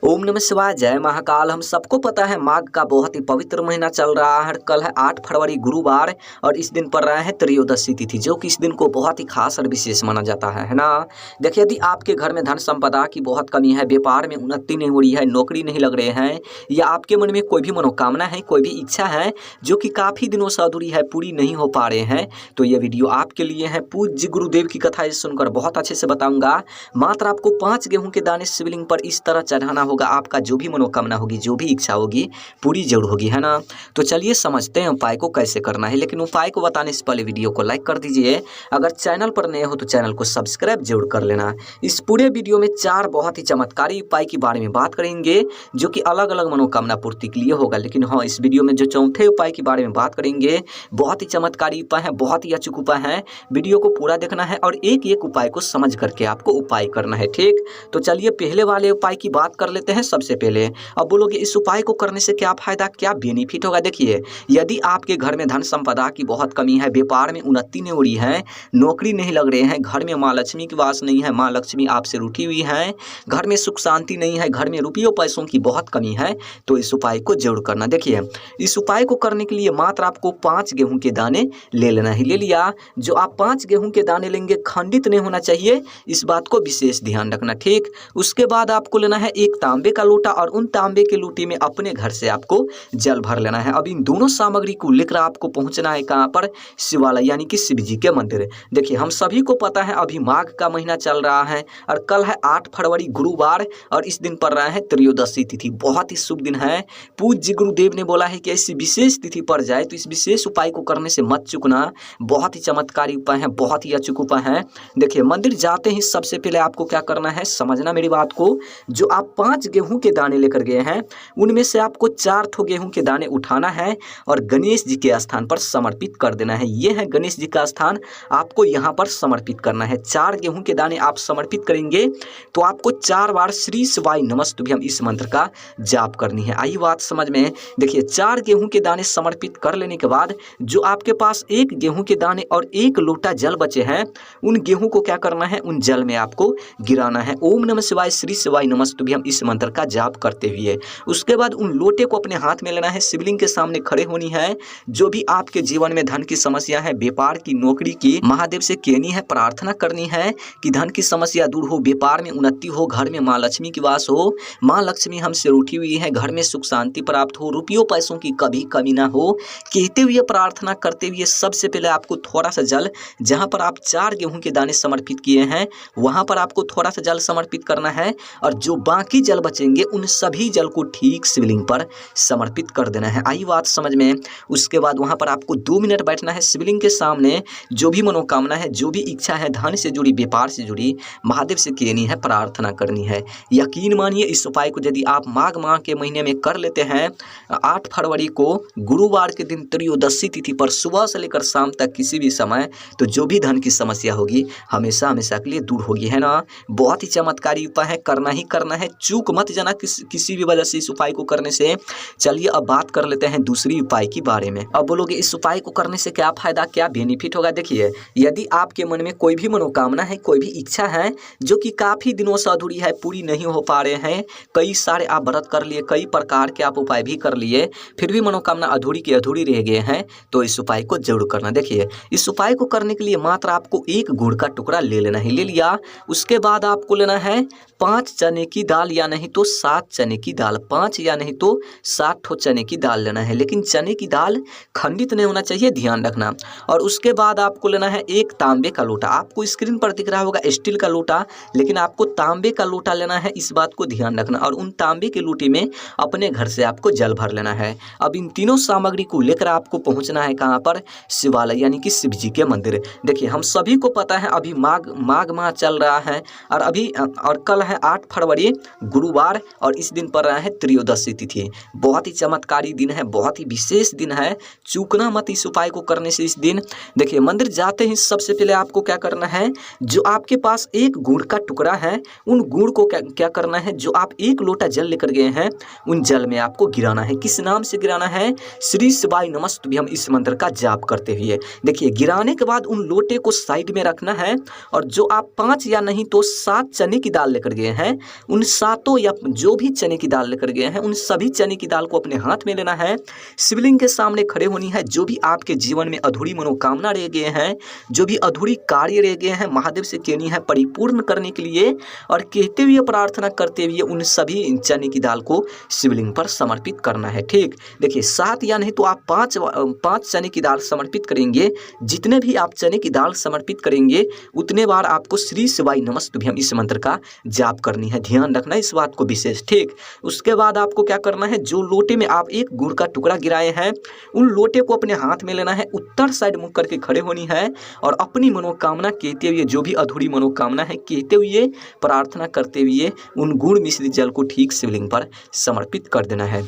ओम नमः शिवाय, जय महाकाल। हम सबको पता है माघ का बहुत ही पवित्र महीना चल रहा है। कल है 8 फरवरी गुरुवार और इस दिन पर रहा है त्रयोदशी तिथि, जो कि इस दिन को बहुत ही खास और विशेष माना जाता है ना। देखिए, यदि आपके घर में धन संपदा की बहुत कमी है, व्यापार में उन्नति नहीं हो रही है, नौकरी नहीं लग रहे हैं, या आपके मन में कोई भी मनोकामना है, कोई भी इच्छा है जो कि काफ़ी दिनों से अधूरी है, पूरी नहीं हो पा रहे हैं, तो ये वीडियो आपके लिए है। पूज्य गुरुदेव की कथा सुनकर बहुत अच्छे से बताऊंगा। मात्र आपको 5 गेहूं के दाने शिवलिंग पर इस तरह चढ़ाना होगा। आपका जो भी मनोकामना होगी, जो भी इच्छा होगी, पूरी जरूर होगी, है ना। तो चलिए समझते हैं उपाय को कैसे करना है। लेकिन उपाय को बताने से पहले वीडियो को लाइक कर दीजिए। अगर चैनल पर नए हो तो चैनल को सब्सक्राइब जरूर कर लेना। इस पूरे वीडियो में 4 बहुत ही चमत्कारी उपाय के बारे में बात करेंगे, जो कि अलग अलग मनोकामना पूर्ति के लिए होगा। लेकिन हाँ, इस वीडियो में जो चौथे उपाय के बारे में बात करेंगे, बहुत ही चमत्कारी उपाय है, बहुत ही अचूक उपाय है। वीडियो को पूरा देखना है और एक एक उपाय को समझ करके आपको उपाय करना है, ठीक। तो चलिए पहले वाले उपाय की बात कर लेते हैं। सबसे पहले अब बोलोगे इस उपाय को करने से क्या फायदा, क्या बेनिफिट होगा। देखिए, यदि आपके घर में धन संपदा की बहुत कमी है, व्यापार में उन्नति नहीं हो रही है, नौकरी नहीं लग रहे हैं, घर में माँ लक्ष्मी की वास नहीं है, माँ लक्ष्मी आपसे रूठी हुई है, घर में सुख शांति नहीं है, घर में रुपयों पैसों की बहुत कमी है, तो इस उपाय को जरूर करना। देखिए, इस उपाय को करने के लिए मात्र आपको 5 गेहूं के दाने ले लेना ही। ले लिया। जो आप 5 गेहूं के दाने लेंगे, खंडित नहीं होना चाहिए, इस बात को विशेष ध्यान रखना, ठीक। उसके बाद आपको लेना है एक तांबे का लोटा और उन तांबे के लोटे में अपने घर से आपको जल भर लेना है। अब इन दोनों सामग्री को लेकर आपको पहुंचना है कहां पर, शिवालय यानी कि शिव जी के मंदिर। देखिए, हम सभी को पता है अभी माघ का महीना चल रहा है और कल है 8 फरवरी गुरुवार और इस दिन पर रहा है त्रयोदशी तिथि। बहुत ही शुभ दिन है। पूज्य गुरुदेव ने बोला है कि ऐसी विशेष तिथि पर जाए तो इस विशेष उपाय को करने से मत चूकना। बहुत ही चमत्कारी उपाय है, बहुत ही अचूक उपाय है। देखिए, मंदिर जाते ही सबसे पहले आपको क्या करना है, समझना मेरी बात को। जो आप 5 गेहूं के दाने लेकर गए हैं, उनमें से आपको 4 ठो गेहूं के दाने उठाना है और गणेश जी के स्थान पर समर्पित कर देना है। ये है गणेश जी का स्थान, आपको यहाँ पर समर्पित करना है। 4 गेहूं के दाने आप समर्पित करेंगे तो आपको 4 बार श्री शिवाय नमस्तुभ्यम इस मंत्र का जाप करनी है। आई बात समझ में। देखिए, 4 गेहूं के दाने समर्पित कर लेने के बाद जो आपके पास 1 गेहूं के दाने और 1 लोटा जल बचे हैं, उन गेहूं को क्या करना है, उन जल में आपको गिराना है। ओम नमः शिवाय श्री शिवाय नमस्तुभ्यम इस मंत्र का जाप करते हुए उसके बाद उन लोटे को अपने हाथ में लेना है, शिवलिंग के सामने खड़े होनी है। जो भी आपके जीवन में धन की समस्या है, व्यापार की, नौकरी की, महादेव से कहनी है, प्रार्थना करनी है कि धन की समस्या दूर हो, व्यापार में उन्नति हो, घर में माँ लक्ष्मी की वास हो, माँ लक्ष्मी हमसे रूठी हुई है, घर में सुख शांति प्राप्त हो, रुपयों पैसों की कभी कमी ना हो, कहते हुए प्रार्थना करते हुए सबसे पहले आपको थोड़ा सा जल, जहाँ पर आप 4 गेहूं के दाने समर्पित किए हैं वहां पर आपको थोड़ा सा जल समर्पित करना है और जो बाकी जल बचेंगे उन सभी जल को ठीक शिवलिंग पर समर्पित कर देना है। आई बात समझ में। उसके बाद वहां पर आपको 2 मिनट बैठना है शिवलिंग के सामने। जो भी मनोकामना है, जो भी इच्छा है, धन से जुड़ी, व्यापार से जुड़ी, महादेव से कहनी है, प्रार्थना करनी है। यकीन मानिए, इस उपाय को यदि आप माघ माह के महीने में कर लेते हैं, 8 फरवरी को गुरुवार के दिन त्रयोदशी तिथि पर सुबह से लेकर शाम तक किसी भी समय, तो जो भी धन की समस्या होगी हमेशा हमेशा के लिए दूर होगी, है ना। बहुत ही चमत्कारी उपाय है, करना ही करना है, चूक मत जाना किसी भी वजह से इस उपाय को करने से। चलिए अब बात कर लेते हैं दूसरी उपाय के बारे में। अब बोलोगे इस उपाय को करने से क्या फायदा, क्या बेनिफिट होगा। देखिए, यदि आपके मन में कोई भी मनोकामना है, कोई भी इच्छा है जो कि काफी दिनों से अधूरी है, पूरी नहीं हो पा रहे हैं, कई सारे आप व्रत कर लिए, कई प्रकार के आप उपाय भी कर लिए, फिर भी मनोकामना अधूरी की अधूरी रह गए हैं, तो इस उपाय को जरूर करना। देखिए, इस उपाय को करने के लिए मात्र आपको 1 गुड़ का टुकड़ा ले लेना ही। ले लिया। उसके बाद आपको लेना है 5 चने की दाल या नहीं तो 7 चने की दाल, 5 या नहीं तो 7 ठो चने की दाल लेना है, लेकिन चने की दाल खंडित नहीं होना चाहिए, ध्यान रखना। और उसके बाद आपको लेना है 1 तांबे का लोटा। आपको स्क्रीन पर दिख रहा होगा स्टील का लोटा, लेकिन आपको तांबे का लोटा लेना है, इस बात को ध्यान रखना। और उन तांबे के लोटे में अपने घर से आपको जल भर लेना है। अब इन तीनों सामग्री को लेकर आपको पहुंचना है कहाँ पर, शिवालय यानी कि शिव जी के मंदिर। देखिए, हम सभी को पता है अभी माघ माह चल रहा है और कल है 8 फरवरी गुरुवार और इस दिन पर रहा है त्रयोदशी तिथि। बहुत ही चमत्कारी दिन है, बहुत ही विशेष दिन है, चूकना मत इस उपाय को करने से इस दिन। देखिए, मंदिर जाते ही सबसे पहले आपको क्या करना है, जो आपके पास 1 गुड़ का टुकड़ा है, उन गुड़ को क्या करना है, जो आप 1 लोटा जल लेकर गए हैं, उन जल में आपको गिराना है। किस नाम से गिराना है, श्री शिवाय नमस्तुभ्यम इस मंत्र का जाप करते हुए। देखिए, गिराने के बाद उन लोटे को साइड में रखना है और जो आप 5 या नहीं तो 7 चने की दाल लेकर गए हैं, उन 7 तीनों या जो भी चने की दाल लेकर गए हैं उन सभी चने की दाल को अपने हाथ में लेना है, शिवलिंग के सामने खड़े होनी है। जो भी आपके जीवन में अधूरी मनोकामना रह गए हैं, जो भी अधूरी कार्य रह गए हैं, महादेव से कहनी है परिपूर्ण करने के लिए, और कहते हुए प्रार्थना करते हुए उन सभी चने की दाल को शिवलिंग पर समर्पित करना है। ठीक, देखिए 7 या नहीं तो आप 5 चने की दाल समर्पित करेंगे। जितने भी आप चने की दाल समर्पित करेंगे उतने बार आपको श्री शिवाय नमस्तुभ्यम इस मंत्र का जाप करनी है। ध्यान रखना इस बात को विशेष। ठीक, उसके बाद आपको क्या करना है, जो लोटे में आप एक गुड़ का टुकड़ा गिराए हैं उन लोटे को अपने हाथ में लेना है, उत्तर साइड मुख करके खड़े होनी है और अपनी मनोकामना कहते हुए, जो भी अधूरी मनोकामना है कहते हुए, प्रार्थना करते हुए उन गुड़ मिश्रित जल को ठीक शिवलिंग पर समर्पित कर देना है।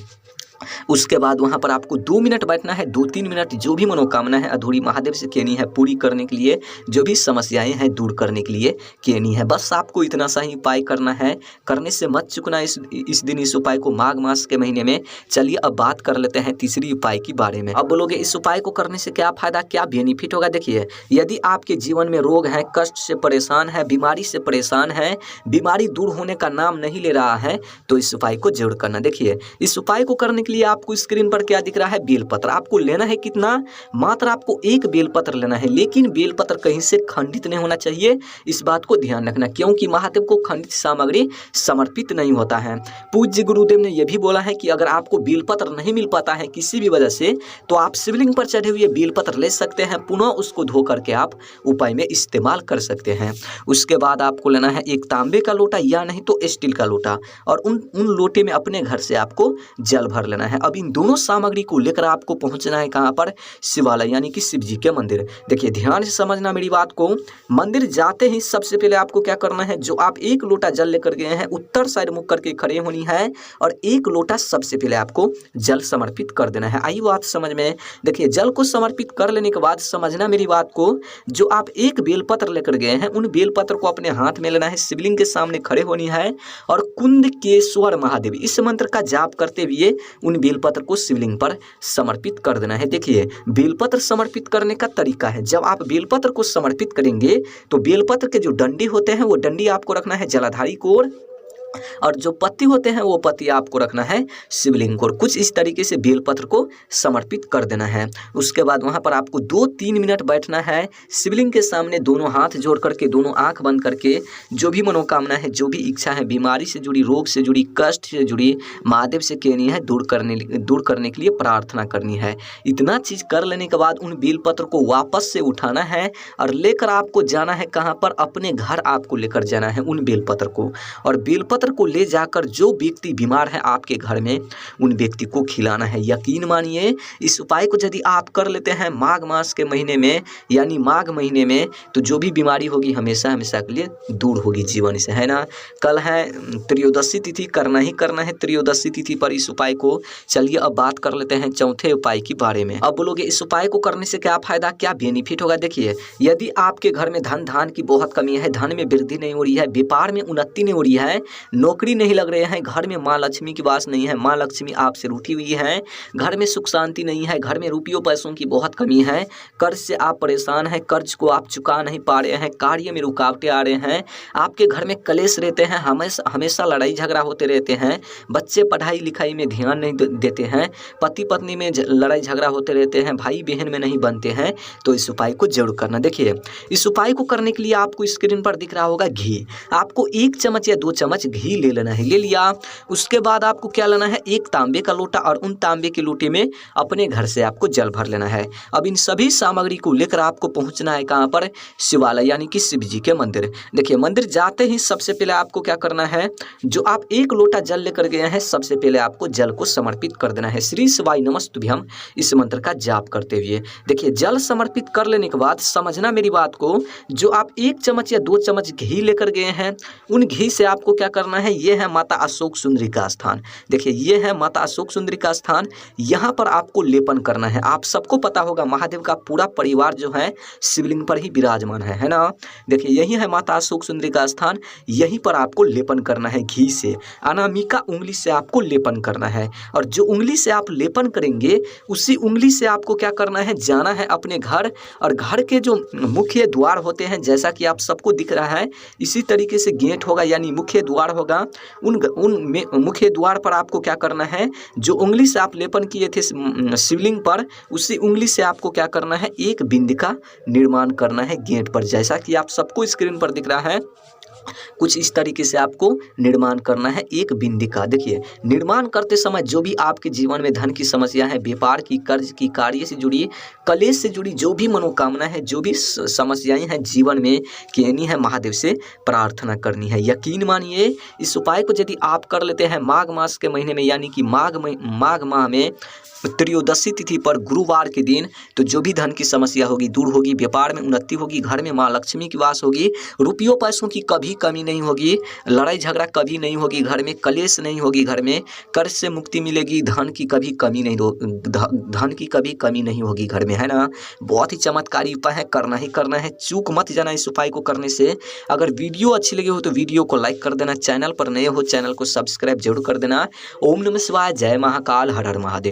उसके बाद वहाँ पर आपको 2 मिनट बैठना है। 2-3 मिनट जो भी मनोकामना है अधूरी महादेव से कहनी है पूरी करने के लिए, जो भी समस्याएं हैं दूर करने के लिए कहनी है। बस आपको इतना सा ही उपाय करना है, करने से मत चुकना इस दिन इस उपाय को, माघ मास के महीने में। चलिए अब बात कर लेते हैं तीसरी उपाय के बारे में। अब बोलोगे इस उपाय को करने से क्या फायदा, क्या बेनिफिट होगा। देखिए, यदि आपके जीवन में रोग है, कष्ट से परेशान है, बीमारी से परेशान है, बीमारी दूर होने का नाम नहीं ले रहा है, तो इस उपाय को जरूर करना। देखिए, इस उपाय को करने के लिए आपको स्क्रीन पर क्या दिख रहा है, बेलपत्र। आपको लेना है कितना, मात्र आपको एक बेलपत्र लेना है, लेकिन बेलपत्र कहीं से खंडित नहीं होना चाहिए। इस बात को ध्यान रखना, क्योंकि महादेव को खंडित सामग्री समर्पित नहीं होता है। पूज्य गुरुदेव ने यह भी बोला है कि अगर आपको बेलपत्र नहीं मिल पाता है किसी भी वजह से, तो आप शिवलिंग पर चढ़े हुए बेलपत्र ले सकते हैं, पुनः उसको धो करके आप उपाय में इस्तेमाल कर सकते हैं। उसके बाद आपको लेना है एक तांबे का लोटा या नहीं तो स्टील का लोटा, और उन लोटे में अपने घर से आपको जल भर लेना है। अब इन दोनों सामग्री को लेकर आपको पहुंचना है कहाँ पर, शिवालय यानी कि शिव जी के मंदिर। देखिए, ध्यान से समझना मेरी बात को। मंदिर जाते ही सबसे पहले आपको क्या करना है, जो आप एक लोटा जल लेकर गए हैं उत्तर साइड मुख करके खड़े होनी है और एक लोटा सबसे पहले आपको जल समर्पित कर देना है। आई बात समझ में। देखिए, जल को समर्पित कर लेने के बाद समझना मेरी बात को, जो आप एक बेलपत्र लेकर गए हैं उन बेलपत्र को अपने हाथ में लेना है, शिवलिंग के सामने खड़े होनी है और कुंदकेश्वर महादेव इस मंत्र का जाप करते हुए उन बेलपत्र को शिवलिंग पर समर्पित कर देना है। देखिए, बेलपत्र समर्पित करने का तरीका है, जब आप बेलपत्र को समर्पित करेंगे तो बेलपत्र के जो डंडी होते हैं वो डंडी आपको रखना है जलाधारी की ओर, और जो पत्ती होते हैं वो पत्ती आपको रखना है शिवलिंग को। कुछ इस तरीके से बेलपत्र को समर्पित कर देना है। उसके बाद वहाँ पर आपको 2-3 मिनट बैठना है शिवलिंग के सामने, दोनों हाथ जोड़ करके, दोनों आंख बंद करके, जो भी मनोकामना है, जो भी इच्छा है, बीमारी से जुड़ी, रोग से जुड़ी, कष्ट से जुड़ी, महादेव से कहनी है, दूर करने के लिए प्रार्थना करनी है। इतना चीज़ कर लेने के बाद उन बेलपत्र को वापस से उठाना है और लेकर आपको जाना है कहाँ पर, अपने घर आपको लेकर जाना है उन बेलपत्र को, और बेलपत्र को ले जाकर जो व्यक्ति बीमार है आपके घर में उन व्यक्ति को खिलाना है। यकीन मानिए, इस उपाय को यदि आप कर लेते हैं माघ मास के महीने में, यानी माघ महीने में, तो जो भी बीमारी होगी हमेशा हमेशा के लिए दूर होगी जीवन से, है ना। कल है त्रयोदशी तिथि, करना ही करना है त्रयोदशी तिथि पर इस उपाय को। चलिए अब बात कर लेते हैं चौथे उपाय के बारे में। अब बोलोगे इस उपाय को करने से क्या फायदा, क्या बेनिफिट होगा। देखिए, यदि आपके घर में धन की बहुत कमी है, धन में वृद्धि नहीं हो रही है, व्यापार में उन्नति नहीं हो रही है, नौकरी नहीं लग रहे हैं, घर में माँ लक्ष्मी की वास नहीं है, माँ लक्ष्मी आपसे रूठी हुई है, घर में सुख शांति नहीं है, घर में रुपयों पैसों की बहुत कमी है, कर्ज से आप परेशान हैं, कर्ज को आप चुका नहीं पा रहे हैं, कार्य में रुकावटें आ रहे हैं, आपके घर में कलेश रहते हैं, हमेशा लड़ाई झगड़ा होते रहते हैं, बच्चे पढ़ाई लिखाई में ध्यान नहीं देते हैं, पति पत्नी में लड़ाई झगड़ा होते रहते हैं, भाई बहन में नहीं बनते हैं, तो इस उपाय को जरूर करना। देखिए, इस उपाय को करने के लिए आपको स्क्रीन पर दिख रहा होगा घी। आपको 1 चम्मच या 2 चम्मच घी ले लेना है, ले लिया। उसके बाद आपको क्या लेना है, एक तांबे का लोटा, और उन तांबे के लोटे में अपने घर से आपको जल भर लेना है। अब इन सभी सामग्री को लेकर आपको पहुंचना है कहाँ पर, शिवालय यानी कि शिव जी के मंदिर। देखिए, मंदिर जाते ही सबसे पहले आपको क्या करना है, जो आप 1 लोटा जल लेकर गए हैं सबसे पहले आपको जल को समर्पित कर देना है, श्री शिवाय नमस्तुभ्यम इस मंत्र का जाप करते हुए। देखिए, जल समर्पित कर लेने के बाद समझना मेरी बात को, जो आप 1 चम्मच या 2 चम्मच घी लेकर गए हैं उन घी से आपको क्या करना है, ये है माता अशोक सुंदरी का स्थान। देखिए, ये है माता अशोक सुंदरी का स्थान, यहाँ पर आपको लेपन करना है। आप सबको पता होगा महादेव का पूरा परिवार जो है शिवलिंग पर ही विराजमान है ना। देखिए, यही है माता अशोक सुंदरी का स्थान, यहीं पर आपको लेपन करना है घी से, अनामिका उंगली से आपको लेपन करना है, और जो उंगली से आप लेपन करेंगे उसी उंगली से आपको क्या करना है, जाना है अपने घर, और घर के जो मुख्य द्वार होते हैं, जैसा कि आप सबको दिख रहा है, इसी तरीके से गेट होगा यानी मुख्य द्वार होगा उन मुख्य द्वार पर आपको क्या करना है, जो उंगली से आप लेपन किए थे शिवलिंग पर, उसी उंगली से आपको क्या करना है, एक बिंदी का निर्माण करना है गेट पर। जैसा कि आप सबको स्क्रीन पर दिख रहा है, कुछ इस तरीके से आपको निर्माण करना है एक बिंदी का। देखिए, निर्माण करते समय जो भी आपके जीवन में धन की समस्या है, व्यापार की, कर्ज की, कार्य से जुड़ी, कलेश से जुड़ी जो भी मनोकामना है, जो भी समस्याएं हैं जीवन में, कहनी है महादेव से प्रार्थना करनी है। यकीन मानिए, इस उपाय को यदि आप कर लेते हैं माघ मास के महीने में, यानी कि माघ माह में त्रयोदशी तिथि पर गुरुवार के दिन, तो जो भी धन की समस्या होगी दूर होगी, व्यापार में उन्नति होगी, घर में माँ लक्ष्मी की वास होगी, रुपयों पैसों की कभी कमी नहीं होगी, लड़ाई झगड़ा कभी नहीं होगी, घर में कलेश नहीं होगी, घर में कर्ज से मुक्ति मिलेगी, धन की कभी कमी नहीं धन की कभी कमी नहीं होगी घर में, है ना। बहुत ही चमत्कारी उपाय है, करना ही करना है, चूक मत जाना इस उपाय को करने से। अगर वीडियो अच्छी लगी हो तो वीडियो को लाइक कर देना, चैनल पर नए हो चैनल को सब्सक्राइब जरूर कर देना। ओम नमः शिवाय, जय महाकाल, हर हर महादेव।